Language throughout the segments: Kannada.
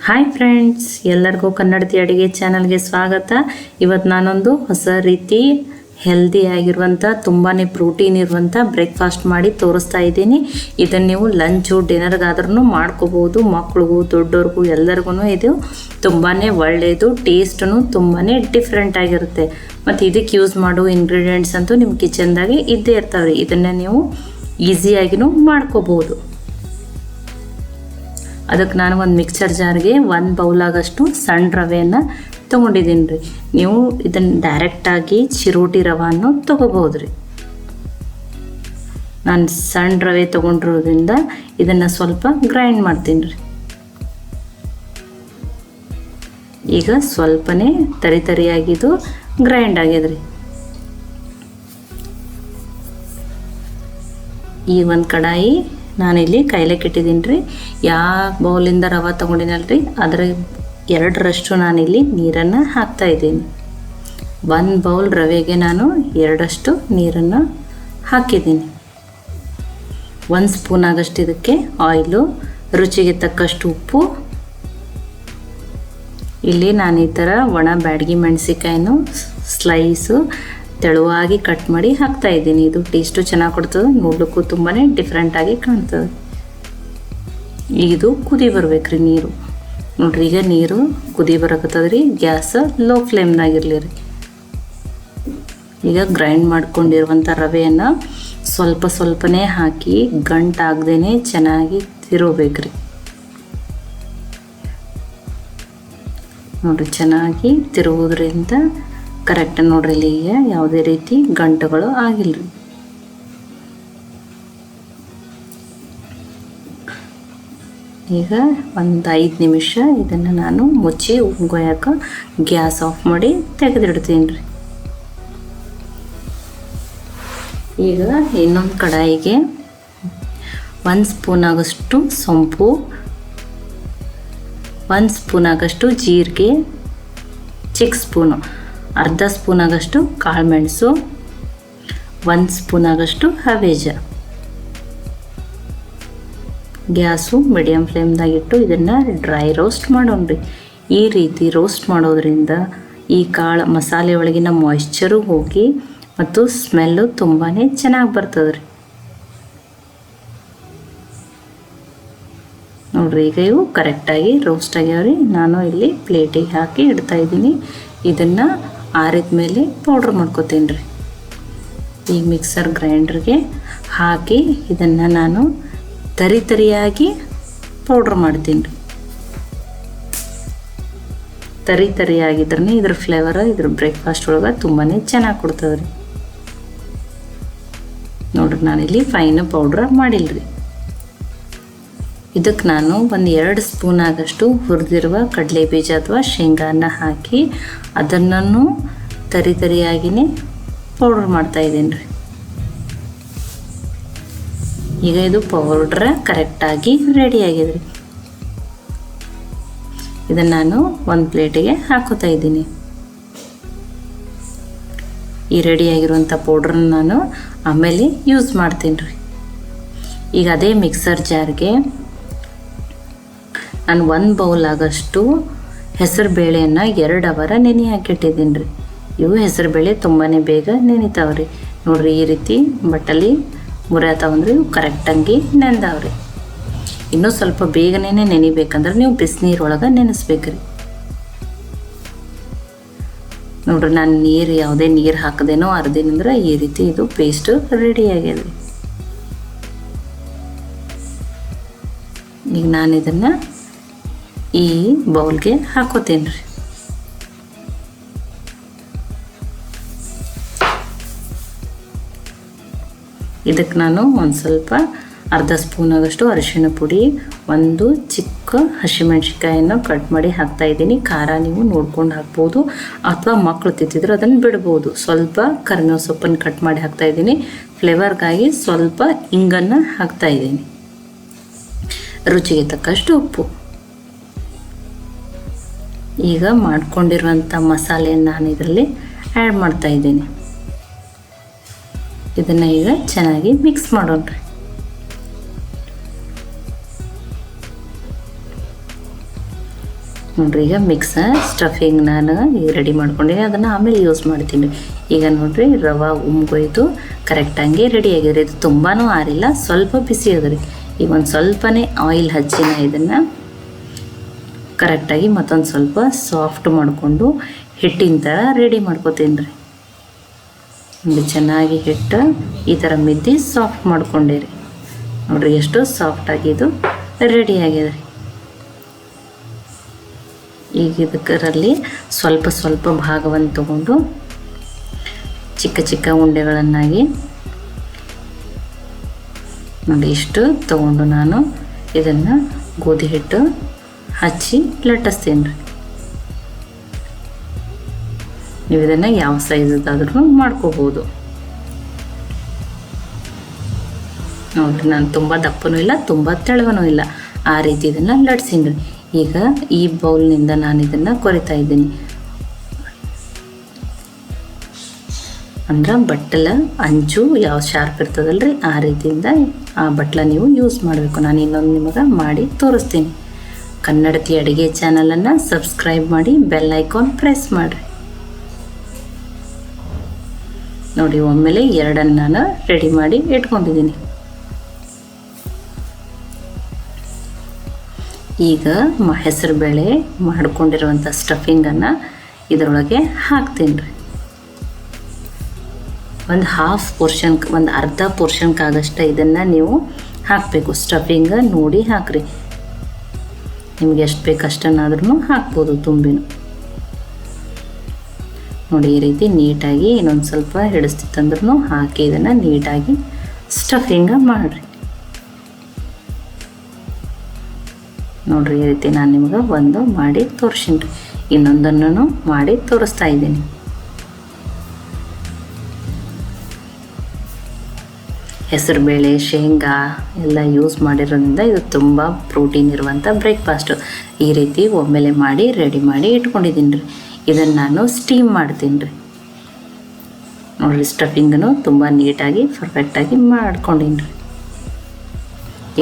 ಹಾಯ್ ಫ್ರೆಂಡ್ಸ್, ಎಲ್ಲರಿಗೂ ಕನ್ನಡತಿ ಅಡುಗೆ ಚಾನಲ್ಗೆ ಸ್ವಾಗತ. ಇವತ್ತು ನಾನೊಂದು ಹೊಸ ರೀತಿ ಹೆಲ್ದಿ ಆಗಿರುವಂಥ ತುಂಬಾ ಪ್ರೋಟೀನ್ ಇರುವಂಥ ಬ್ರೇಕ್ಫಾಸ್ಟ್ ಮಾಡಿ ತೋರಿಸ್ತಾ ಇದ್ದೀನಿ. ಇದನ್ನು ನೀವು ಲಂಚು ಡಿನ್ನರ್ಗಾದ್ರೂ ಮಾಡ್ಕೋಬೋದು. ಮಕ್ಳಿಗೂ ದೊಡ್ಡವ್ರಿಗೂ ಎಲ್ಲರಿಗೂ ಇದು ತುಂಬಾ ಒಳ್ಳೆಯದು. ಟೇಸ್ಟೂ ತುಂಬಾ ಡಿಫ್ರೆಂಟ್ ಆಗಿರುತ್ತೆ. ಮತ್ತು ಇದಕ್ಕೆ ಯೂಸ್ ಮಾಡೋ ಇಂಗ್ರೀಡಿಯೆಂಟ್ಸ್ ಅಂತೂ ನಿಮ್ಮ ಕಿಚನ್ದಾಗೆ ಇದ್ದೇ ಇರ್ತಾವೆ. ಇದನ್ನು ನೀವು ಈಸಿಯಾಗಿಯೂ ಮಾಡ್ಕೋಬೋದು. ಅದಕ್ಕೆ ನಾನು ಒಂದು ಮಿಕ್ಸರ್ ಜಾರ್ಗೆ 1 ಬೌಲಾಗಷ್ಟು ಸಣ್ಣ ರವೆಯನ್ನು ತೊಗೊಂಡಿದ್ದೀನಿ ರೀ. ನೀವು ಇದನ್ನು ಡೈರೆಕ್ಟಾಗಿ ಚಿರೋಟಿ ರವನ್ನು ತೊಗೋಬೋದು ರೀ. ನಾನು ಸಣ್ಣ ರವೆ ತೊಗೊಂಡಿರೋದ್ರಿಂದ ಇದನ್ನು ಸ್ವಲ್ಪ ಗ್ರೈಂಡ್ ಮಾಡ್ತೀನಿ ರೀ. ಈಗ ಸ್ವಲ್ಪನೇ ತರಿಯಾಗಿದ್ದು ಗ್ರೈಂಡ್ ಆಗ್ಯದ ರೀ. ಈ ಒಂದು ಕಡಾಯಿ ನಾನಿಲ್ಲಿ ಕಾಯ್ಲಿಕ್ಕೆ ಇಟ್ಟಿದ್ದೀನಿ ರೀ. ಯಾವ ಬೌಲಿಂದ ರವೆ ತೊಗೊಂಡಿನಲ್ಲ ರೀ, ಅದರ 2ರಷ್ಟು ನಾನಿಲ್ಲಿ ನೀರನ್ನು ಹಾಕ್ತಾಯಿದ್ದೀನಿ. 1 ಬೌಲ್ ರವೆಗೆ ನಾನು 2ರಷ್ಟು ನೀರನ್ನು ಹಾಕಿದ್ದೀನಿ. 1 ಸ್ಪೂನ್ ಆಗಷ್ಟು ಇದಕ್ಕೆ ಆಯಿಲು, ರುಚಿಗೆ ತಕ್ಕಷ್ಟು ಉಪ್ಪು. ಇಲ್ಲಿ ನಾನು ಈ ಥರ ಒಣ ಬ್ಯಾಡಗಿ ಮೆಣಸಿಕಾಯನ್ನು ಸ್ಲೈಸು ತೆಳುವಾಗಿ ಕಟ್ ಮಾಡಿ ಹಾಕ್ತಾಯಿದ್ದೀನಿ. ಇದು ಟೇಸ್ಟು ಚೆನ್ನಾಗಿ ಕೊಡ್ತದೆ, ನೋಡ್ಲಿಕ್ಕೂ ತುಂಬಾ ಡಿಫ್ರೆಂಟಾಗಿ ಕಾಣ್ತದೆ. ಇದು ಕುದಿ ಬರ್ಬೇಕ್ರಿ ನೀರು. ನೋಡ್ರಿ, ಈಗ ನೀರು ಕುದಿ ಬರಕತ್ತದ ರೀ. ಗ್ಯಾಸ್ ಲೋ ಫ್ಲೇಮ್ನಾಗಿರಲಿ ರೀ. ಈಗ ಗ್ರೈಂಡ್ ಮಾಡ್ಕೊಂಡಿರುವಂಥ ರವೆಯನ್ನು ಸ್ವಲ್ಪನೇ ಹಾಕಿ ಗಂಟಾಗ್ದೇ ಚೆನ್ನಾಗಿ ತಿರೋಬೇಕ್ರಿ. ನೋಡ್ರಿ, ಚೆನ್ನಾಗಿ ತಿರುವುದರಿಂದ ಕರೆಕ್ಟ್ ನೋಡ್ರಿ. ಇಲ್ಲಿ ಈಗ ಯಾವುದೇ ರೀತಿ ಗಂಟುಗಳು ಆಗಿಲ್ಲ ರೀ. ಈಗ ಒಂದು 5 ನಿಮಿಷ ಇದನ್ನು ನಾನು ಮುಚ್ಚಿ ಉಣ್ಗೊಯ್ಯಾಕ ಗ್ಯಾಸ್ ಆಫ್ ಮಾಡಿ ತೆಗೆದಿಡ್ತೀನಿ ರೀ. ಈಗ ಇನ್ನೊಂದು ಕಡಾಯಿಗೆ 1 ಸ್ಪೂನ್ ಆಗಷ್ಟು ಸೊಂಪು, 1 ಸ್ಪೂನ್ ಆಗಷ್ಟು ಜೀರಿಗೆ, ಚಿಕ್ಕ ಸ್ಪೂನು, ಅರ್ಧ ಸ್ಪೂನ್ ಆಗಷ್ಟು ಕಾಳುಮೆಣಸು, 1 ಸ್ಪೂನ್ ಆಗಷ್ಟು ಹವೇಜ. ಗ್ಯಾಸು ಮೀಡಿಯಮ್ ಫ್ಲೇಮ್ದಾಗಿಟ್ಟು ಇದನ್ನು ಡ್ರೈ ರೋಸ್ಟ್ ಮಾಡೋಣ್ರಿ. ಈ ರೀತಿ ರೋಸ್ಟ್ ಮಾಡೋದ್ರಿಂದ ಈ ಕಾಳು ಮಸಾಲೆ ಒಳಗಿನ ಮಾಯಿಶ್ಚರು ಹೋಗಿ ಮತ್ತು ಸ್ಮೆಲ್ಲು ತುಂಬಾ ಚೆನ್ನಾಗಿ ಬರ್ತದೆ ರೀ. ನೋಡ್ರಿ, ಈಗ ಇವು ಕರೆಕ್ಟಾಗಿ ರೋಸ್ಟ್ ಆಗ್ಯಾವ್ರಿ. ನಾನು ಇಲ್ಲಿ ಪ್ಲೇಟಿಗೆ ಹಾಕಿ ಇಡ್ತಾಯಿದ್ದೀನಿ. ಇದನ್ನು ಆರಿದ ಮೇಲೆ ಪೌಡ್ರ್ ಮಾಡ್ಕೊತೀನಿ ರೀ. ಈ ಮಿಕ್ಸರ್ ಗ್ರೈಂಡ್ರಿಗೆ ಹಾಕಿ ಇದನ್ನು ನಾನು ತರಿಯಾಗಿ ಪೌಡ್ರ್ ಮಾಡ್ತೀನಿ ರೀ. ತರಿಯಾಗಿದ್ರೆ ಇದ್ರ ಫ್ಲೇವರ್ ಇದ್ರ ಬ್ರೇಕ್ಫಾಸ್ಟ್ ಒಳಗೆ ತುಂಬಾ ಚೆನ್ನಾಗಿ ಕೊಡ್ತದೆ ರೀ. ನೋಡ್ರಿ, ನಾನಿಲ್ಲಿ ಫೈನ್ ಪೌಡ್ರ್ ಮಾಡಿಲ್ಲ ರೀ. ಇದಕ್ಕೆ ನಾನು ಒಂದು 2 ಸ್ಪೂನ್ ಆಗಷ್ಟು ಹುರಿದಿರುವ ಕಡಲೆ ಬೀಜ ಅಥವಾ ಶೇಂಗಾನ ಹಾಕಿ ಅದನ್ನು ತರಿಯಾಗಿಯೇ ಪೌಡ್ರ್ ಮಾಡ್ತಾಯಿದ್ದೀನಿ ರೀ. ಈಗ ಇದು ಪೌಡ್ರ ಕರೆಕ್ಟಾಗಿ ರೆಡಿಯಾಗಿದೆ ರೀ. ಇದನ್ನು ನಾನು ಒಂದು ಪ್ಲೇಟಿಗೆ ಹಾಕೋತಾ ಇದ್ದೀನಿ. ಈ ರೆಡಿಯಾಗಿರುವಂಥ ಪೌಡ್ರನ್ನ ನಾನು ಆಮೇಲೆ ಯೂಸ್ ಮಾಡ್ತೀನಿ ರೀ. ಈಗ ಅದೇ ಮಿಕ್ಸರ್ ಜಾರ್ಗೆ ನಾನು 1 ಬೌಲ್ ಆಗಷ್ಟು ಹೆಸರು ಬೇಳೆಯನ್ನು 2 ಅವರ್ ನೆನೆ ಹಾಕಿಟ್ಟಿದ್ದೀನಿ ರೀ. ಇವು ಹೆಸರು ಬೇಳೆ ತುಂಬಾ ಬೇಗ ನೆನಿತಾವ್ರಿ. ನೋಡ್ರಿ, ಈ ರೀತಿ ಬಟ್ಟಲಿ ಮುರಿಯತಾವಂದ್ರೆ ಇವು ಕರೆಕ್ಟಾಗಿ ನೆಂದಾವ್ರಿ. ಇನ್ನೂ ಸ್ವಲ್ಪ ಬೇಗನೆ ನೆನಿಬೇಕಂದ್ರೆ ನೀವು ಬಿಸಿನೀರೊಳಗೆ ನೆನೆಸ್ಬೇಕ್ರಿ. ನೋಡ್ರಿ, ನಾನು ಯಾವುದೇ ನೀರು ಹಾಕದೇನೋ ಅರ್ದಿನಂದ್ರೆ ಈ ರೀತಿ ಇದು ಪೇಸ್ಟು ರೆಡಿ ಆಗ್ಯದ. ಈಗ ನಾನು ಇದನ್ನು ಈ ಬೌಲ್ಗೆ ಹಾಕೋತೀನಿ ರೀ. ಇದಕ್ಕೆ ನಾನು ಒಂದು ಸ್ವಲ್ಪ ಅರ್ಧ ಸ್ಪೂನ್ ಆಗಷ್ಟು ಅರಿಶಿಣ ಪುಡಿ, 1 ಚಿಕ್ಕ ಹಸಿಮೆಣ್ಸಿಕಾಯನ್ನು ಕಟ್ ಮಾಡಿ ಹಾಕ್ತಾಯಿದ್ದೀನಿ. ಖಾರ ನೀವು ನೋಡ್ಕೊಂಡು ಹಾಕ್ಬೋದು, ಅಥವಾ ಮಕ್ಕಳು ತಿಂತಿದ್ರೆ ಅದನ್ನು ಬಿಡ್ಬೋದು. ಸ್ವಲ್ಪ ಕರಿಬೇವು ಸೊಪ್ಪನ್ನು ಕಟ್ ಮಾಡಿ ಹಾಕ್ತಾಯಿದ್ದೀನಿ. ಫ್ಲೇವರ್ಗಾಗಿ ಸ್ವಲ್ಪ ಇಂಗನ್ನು ಹಾಕ್ತಾಯಿದ್ದೀನಿ. ರುಚಿಗೆ ತಕ್ಕಷ್ಟು ಉಪ್ಪು. ಈಗ ಮಾಡ್ಕೊಂಡಿರುವಂಥ ಮಸಾಲೆಯನ್ನು ನಾನು ಇದರಲ್ಲಿ ಆ್ಯಡ್ ಮಾಡ್ತಾಯಿದ್ದೀನಿ. ಇದನ್ನು ಈಗ ಚೆನ್ನಾಗಿ ಮಿಕ್ಸ್ ಮಾಡೋಣ್ರಿ. ನೋಡಿರಿ ಈಗ ಮಿಕ್ಸರ್ ಸ್ಟಫಿಂಗ್ ನಾನು ಈಗ ರೆಡಿ ಮಾಡ್ಕೊಂಡಿದ್ದೀನಿ, ಅದನ್ನು ಆಮೇಲೆ ಯೂಸ್ ಮಾಡ್ತೀನಿ. ಈಗ ನೋಡಿರಿ ರವೆ ಉಮ್ಗೊಯ್ದು ಕರೆಕ್ಟಾಗಿ ರೆಡಿಯಾಗಿದೆ. ಇದು ತುಂಬಾ ಆರಿಲ್ಲ, ಸ್ವಲ್ಪ ಬಿಸಿ ಅದ ರೀ. ಈಗ ಒಂದು ಸ್ವಲ್ಪನೇ ಆಯಿಲ್ ಹಚ್ಚಿನ ಇದನ್ನು ಕರೆಕ್ಟಾಗಿ ಮತ್ತೊಂದು ಸ್ವಲ್ಪ ಸಾಫ್ಟ್ ಮಾಡಿಕೊಂಡು ಹಿಟ್ಟಿನ ಥರ ರೆಡಿ ಮಾಡ್ಕೋತೀನಿ ರೀ. ನೋಡಿ ಚೆನ್ನಾಗಿ ಹಿಟ್ಟು ಈ ಥರ ಮಿದ್ದಿ ಸಾಫ್ಟ್ ಮಾಡ್ಕೊಂಡೇರಿ. ನೋಡಿರಿ ಎಷ್ಟು ಸಾಫ್ಟಾಗಿದು ರೆಡಿಯಾಗಿದೆ. ಈಗ ಇದಕ್ಕರಲ್ಲಿ ಸ್ವಲ್ಪ ಸ್ವಲ್ಪ ಭಾಗವನ್ನು ತಗೊಂಡು ಚಿಕ್ಕ ಚಿಕ್ಕ ಉಂಡೆಗಳನ್ನಾಗಿ ನೋಡಿ ಇಷ್ಟು ತಗೊಂಡು ನಾನು ಇದನ್ನು ಗೋಧಿ ಹಿಟ್ಟು ಹಚ್ಚಿ ಲಟ್ಟಿಸ್ತೀನಿ ರೀ. ನೀವು ಇದನ್ನು ಯಾವ ಸೈಜದಾದ್ರೂ ಮಾಡ್ಕೋಬೋದು. ನೋಡಿರಿ ನಾನು ತುಂಬ ದಪ್ಪನೂ ಇಲ್ಲ, ತುಂಬ ತೆಳುವನೂ ಇಲ್ಲ, ಆ ರೀತಿ ಇದನ್ನು ಲಟ್ಸೀನಿ ರೀ. ಈಗ ಈ ಬೌಲ್ನಿಂದ ನಾನು ಇದನ್ನು ಕೊರಿತಾ ಇದ್ದೀನಿ. ಅಂದ್ರೆ ಬಟ್ಟಲ ಅಂಚು ಯಾವ ಶಾರ್ಪ್ ಇರ್ತದಲ್ರಿ ಆ ರೀತಿಯಿಂದ ಆ ಬಟ್ಲ ನೀವು ಯೂಸ್ ಮಾಡಬೇಕು. ನಾನು ಇನ್ನೊಂದು ನಿಮಗೆ ಮಾಡಿ ತೋರಿಸ್ತೀನಿ. ಕನ್ನಡತಿ ಅಡುಗೆ ಚಾನಲನ್ನು ಸಬ್ಸ್ಕ್ರೈಬ್ ಮಾಡಿ, ಬೆಲ್ ಐಕಾನ್ ಪ್ರೆಸ್ ಮಾಡಿರಿ. ನೋಡಿ ಒಮ್ಮೆಲೆ ಎರಡನ್ನು ನಾನು ರೆಡಿ ಮಾಡಿ ಇಟ್ಕೊಂಡಿದ್ದೀನಿ. ಈಗ ಹೆಸರು ಬೇಳೆ ಮಾಡ್ಕೊಂಡಿರುವಂಥ ಸ್ಟಫಿಂಗನ್ನು ಇದರೊಳಗೆ ಹಾಕ್ತೀನಿ ರೀ. ಒಂದು ಹಾಫ್ ಪೋರ್ಷನ್, ಒಂದು ಅರ್ಧ ಪೋರ್ಷನ್ಕಾಗಷ್ಟು ಇದನ್ನು ನೀವು ಹಾಕಬೇಕು. ಸ್ಟಫಿಂಗ ನೋಡಿ ಹಾಕ್ರಿ, ನಿಮ್ಗೆ ಎಷ್ಟು ಬೇಕು ಅಷ್ಟನ್ನಾದ್ರೂ ಹಾಕ್ಬೋದು ತುಂಬಿನೂ. ನೋಡಿ ಈ ರೀತಿ ನೀಟಾಗಿ ಇನ್ನೊಂದು ಸ್ವಲ್ಪ ಹಿಡಿಸ್ತಿತ್ತಂದ್ರೂ ಹಾಕಿ ಇದನ್ನು ನೀಟಾಗಿ ಸ್ಟಫಿಂಗ ಮಾಡಿರಿ. ನೋಡಿರಿ ಈ ರೀತಿ ನಾನು ನಿಮ್ಗೆ ಒಂದು ಮಾಡಿ ತೋರಿಸೀನಿ ರೀ. ಇನ್ನೊಂದನ್ನು ಮಾಡಿ ತೋರಿಸ್ತಾ ಇದ್ದೀನಿ. ಹೆಸರುಬೇಳೆ ಶೇಂಗಾ ಎಲ್ಲ ಯೂಸ್ ಮಾಡಿರೋದ್ರಿಂದ ಇದು ತುಂಬ ಪ್ರೋಟೀನ್ ಇರುವಂಥ ಬ್ರೇಕ್ಫಾಸ್ಟು. ಈ ರೀತಿ ಒಮ್ಮೆಲೆ ಮಾಡಿ ರೆಡಿ ಮಾಡಿ ಇಟ್ಕೊಂಡಿದ್ದೀನಿ ರೀ. ಇದನ್ನು ನಾನು ಸ್ಟೀಮ್ ಮಾಡ್ತೀನಿ ರೀ. ನೋಡಿರಿ ಸ್ಟಫಿಂಗನ್ನು ತುಂಬ ನೀಟಾಗಿ ಪರ್ಫೆಕ್ಟಾಗಿ ಮಾಡ್ಕೊಂಡೀನಿ ರೀ.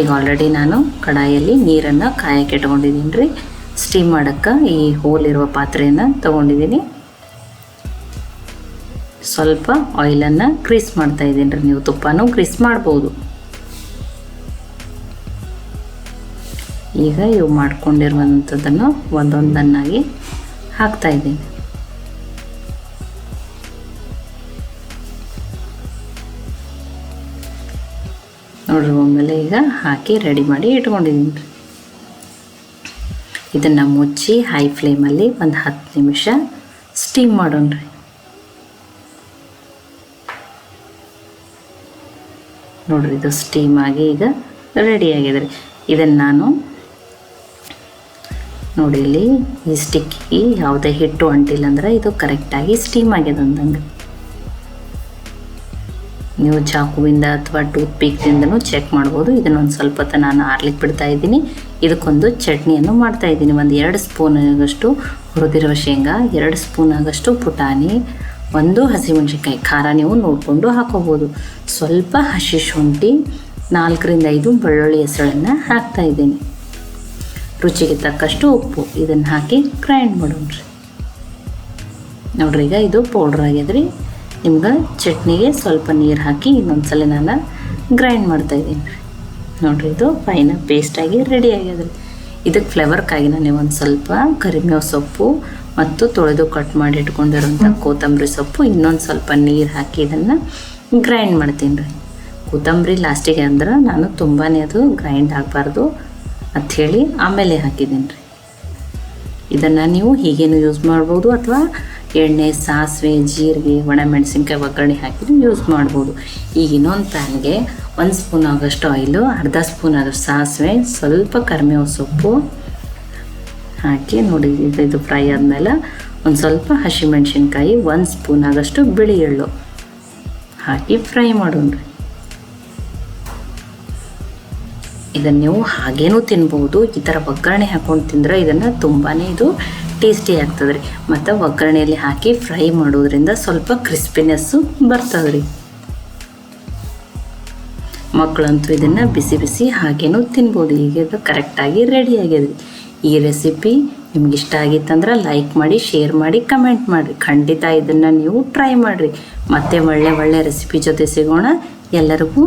ಈಗ ಆಲ್ರೆಡಿ ನಾನು ಕಡಾಯಲ್ಲಿ ನೀರನ್ನು ಕಾಯಕ್ಕೆ ಇಟ್ಕೊಂಡಿದ್ದೀನಿ ರೀ. ಸ್ಟೀಮ್ ಮಾಡೋಕ್ಕೆ ಈ ಹೋಲಿರುವ ಪಾತ್ರೆಯನ್ನು ತೊಗೊಂಡಿದ್ದೀನಿ. ಸ್ವಲ್ಪ ಆಯಿಲನ್ನು ಗ್ರೀಸ್ ಮಾಡ್ತಾ ಇದ್ದೀನಿ ರೀ. ನೀವು ತುಪ್ಪನೂ ಗ್ರೀಸ್ ಮಾಡ್ಬೋದು. ಈಗ ಇವು ಮಾಡ್ಕೊಂಡಿರುವಂಥದ್ದನ್ನು ಒಂದೊಂದನ್ನಾಗಿ ಹಾಕ್ತಾ ಇದ್ದೀನಿ. ನೋಡ್ರಿ ಒಮ್ಮೆಲೆ ಈಗ ಹಾಕಿ ರೆಡಿ ಮಾಡಿ ಇಟ್ಕೊಂಡಿದ್ದೀನಿ ರೀ. ಇದನ್ನು ಮುಚ್ಚಿ ಹೈ ಫ್ಲೇಮಲ್ಲಿ ಒಂದು 10 ನಿಮಿಷ ಸ್ಟೀಮ್ ಮಾಡೋಣ ರೀ. ನೋಡ್ರಿ ಇದು ಸ್ಟೀಮ್ ಆಗಿ ಈಗ ರೆಡಿಯಾಗಿದೆ ರೀ. ಇದನ್ನು ನಾನು ನೋಡಿ ಇಲ್ಲಿ ಈ ಸ್ಟಿಕ್ಕಿಗೆ ಯಾವುದೇ ಹಿಟ್ಟು ಅಂಟಿಲ್ಲ ಅಂದ್ರೆ ಇದು ಕರೆಕ್ಟಾಗಿ ಸ್ಟೀಮ್ ಆಗಿದೆ ಅಂದಂಗೆ. ನೀವು ಚಾಕುವಿಂದ ಅಥವಾ ಟೂತ್ ಪೀಕ್ನಿಂದನೂ ಚೆಕ್ ಮಾಡ್ಬೋದು. ಇದನ್ನೊಂದು ಸ್ವಲ್ಪ ಹೊತ್ತು ನಾನು ಆರ್ಲಿಕ್ಕೆ ಬಿಡ್ತಾ ಇದ್ದೀನಿ. ಇದಕ್ಕೊಂದು ಚಟ್ನಿಯನ್ನು ಮಾಡ್ತಾ ಇದ್ದೀನಿ. ಒಂದು 2 ಸ್ಪೂನ್ ಆಗಷ್ಟು ಹುರಿದಿರುವ ಶೇಂಗಾ, 2 ಸ್ಪೂನ್ ಆಗಷ್ಟು ಪುಟಾಣಿ, 1 ಹಸಿಮೆಣಸಿನ್ಕಾಯಿ, ಖಾರ ನೀವು ನೋಡಿಕೊಂಡು ಹಾಕೋಬೋದು. ಸ್ವಲ್ಪ ಹಸಿ ಶುಂಠಿ, 4 ರಿಂದ 5 ಬೆಳ್ಳುಳ್ಳಿ ಹೆಸಳನ್ನು ಹಾಕ್ತಾ ಇದ್ದೀನಿ. ರುಚಿಗೆ ತಕ್ಕಷ್ಟು ಉಪ್ಪು, ಇದನ್ನು ಹಾಕಿ ಗ್ರೈಂಡ್ ಮಾಡೋಣ್ರಿ. ನೋಡ್ರಿ ಈಗ ಇದು ಪೌಡ್ರ್ ಆಗ್ಯದ್ರಿ. ನಿಮ್ಗೆ ಚಟ್ನಿಗೆ ಸ್ವಲ್ಪ ನೀರು ಹಾಕಿ ಇನ್ನೊಂದ್ಸಲ ನಾನು ಗ್ರೈಂಡ್ ಮಾಡ್ತಾಯಿದ್ದೀನಿ ರೀ. ನೋಡಿರಿ ಇದು ಫೈನ ಪೇಸ್ಟಾಗಿ ರೆಡಿ ಆಗ್ಯದ್ರಿ. ಇದಕ್ಕೆ ಫ್ಲೇವರ್ಕಾಗಿ ನಾನು ಒಂದು ಸ್ವಲ್ಪ ಕರಿಬೇವು ಸೊಪ್ಪು ಮತ್ತು ತೊಳೆದು ಕಟ್ ಮಾಡಿ ಇಟ್ಕೊಂಡಿರೋಂಥ ಕೊತ್ತಂಬರಿ ಸೊಪ್ಪು, ಇನ್ನೊಂದು ಸ್ವಲ್ಪ ನೀರು ಹಾಕಿ ಇದನ್ನು ಗ್ರೈಂಡ್ ಮಾಡ್ತೀನಿ ರೀ. ಕೊತ್ತಂಬರಿ ಲಾಸ್ಟಿಗೆ ಅಂದ್ರೆ ನಾನು ತುಂಬಾ ಅದು ಗ್ರೈಂಡ್ ಆಗಬಾರ್ದು ಅಂಥೇಳಿ ಆಮೇಲೆ ಹಾಕಿದ್ದೀನಿ ರೀ. ಇದನ್ನು ನೀವು ಹೀಗೇನು ಯೂಸ್ ಮಾಡ್ಬೋದು, ಅಥವಾ ಎಣ್ಣೆ, ಸಾಸಿವೆ, ಜೀರಿಗೆ, ಒಣಮೆಣಸಿನ್ಕಾಯಿ ಒಗ್ಗರಣೆ ಹಾಕಿದ್ರೆ ಯೂಸ್ ಮಾಡ್ಬೋದು. ಈಗ ಇನ್ನೊಂದು ಪ್ಯಾನ್ಗೆ 1 ಸ್ಪೂನ್ ಆಗಷ್ಟು ಆಯಿಲು, ಅರ್ಧ ಸ್ಪೂನ್ ಆಗಷ್ಟು ಸಾಸಿವೆ, ಸ್ವಲ್ಪ ಕರಿಬೇವು ಸೊಪ್ಪು ಹಾಕಿ ನೋಡಿ ಇದು ಫ್ರೈ ಆದಮೇಲೆ ಒಂದು ಸ್ವಲ್ಪ ಹಸಿಮೆಣಸಿನ್ಕಾಯಿ, 1 ಸ್ಪೂನ್ ಆಗಷ್ಟು ಬಿಳಿ ಎಳ್ಳು ಹಾಕಿ ಫ್ರೈ ಮಾಡೋಣ. ಇದನ್ನು ನೀವು ಹಾಗೇನೂ ತಿನ್ಬೋದು. ಈ ಥರ ಒಗ್ಗರಣೆ ಹಾಕ್ಕೊಂಡು ತಿಂದರೆ ಇದನ್ನು ತುಂಬಾ ಇದು ಟೇಸ್ಟಿ ಆಗ್ತದೆ ರೀ. ಮತ್ತು ಒಗ್ಗರಣೆಯಲ್ಲಿ ಹಾಕಿ ಫ್ರೈ ಮಾಡೋದ್ರಿಂದ ಸ್ವಲ್ಪ ಕ್ರಿಸ್ಪಿನೆಸ್ಸು ಬರ್ತದೆ ರೀ. ಮಕ್ಕಳಂತೂ ಇದನ್ನು ಬಿಸಿ ಬಿಸಿ ಹಾಗೇನೂ ತಿನ್ಬೋದು. ಈಗ ಇದು ಕರೆಕ್ಟಾಗಿ ರೆಡಿ ಆಗಿದೆ. ಈ ರೆಸಿಪಿ ನಿಮ್ಗೆ ಇಷ್ಟ ಆಗಿತ್ತಂದ್ರೆ ಲೈಕ್ ಮಾಡಿ, ಶೇರ್ ಮಾಡಿ, ಕಮೆಂಟ್ ಮಾಡಿರಿ. ಖಂಡಿತ ಇದನ್ನು ನೀವು ಟ್ರೈ ಮಾಡಿರಿ. ಮತ್ತೆ ಒಳ್ಳೆ ರೆಸಿಪಿ ಜೊತೆ ಸಿಗೋಣ. ಎಲ್ಲರಿಗೂ